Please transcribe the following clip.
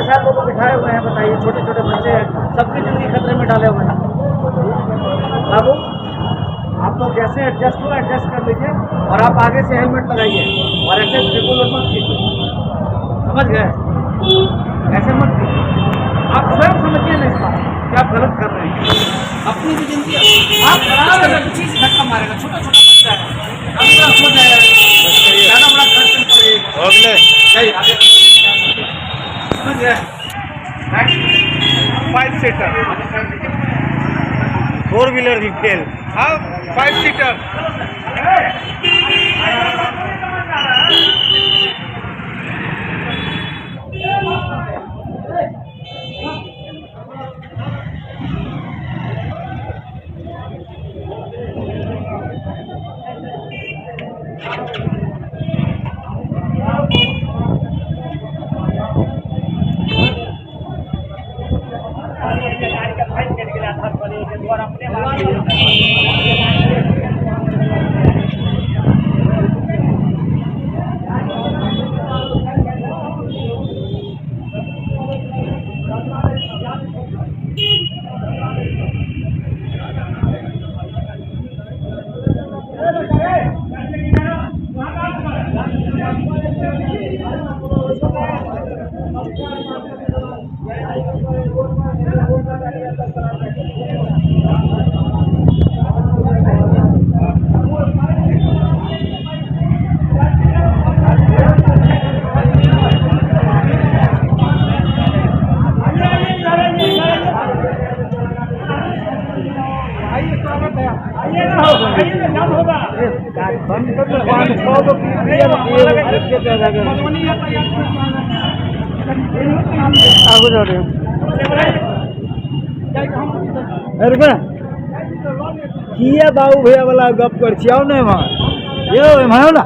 साथ लोग बिठाए हुए हैं, बताइए, छोटे छोटे बच्चे हैं, सबकी जिंदगी खतरे में डाले हुए हैं। बाबू, आप लोग जैसे एडजस्ट हो एडजस्ट कर लीजिए, और आप आगे से हेलमेट लगाइए और ऐसे बिल्कुल मत कीजिए, समझ गए? ऐसे मत कीजिए, आप स्वयं समझिए ना इस बात कि आप गलत कर रहे हैं। अपनी भी जिंदगी आप खराब है, चीज धक्का मारेगा, छोटा छोटा बच्चा है, हो जाएगा, ज़्यादा बड़ा खर्च नहीं पड़ेगा। सही आगे समझ गए? 5 सीटर 4 व्हीलर भी फेल। हाँ 5 सीटर। किया बाबू भैया वाला गप कर छियाओ ना, वहाँ यो ना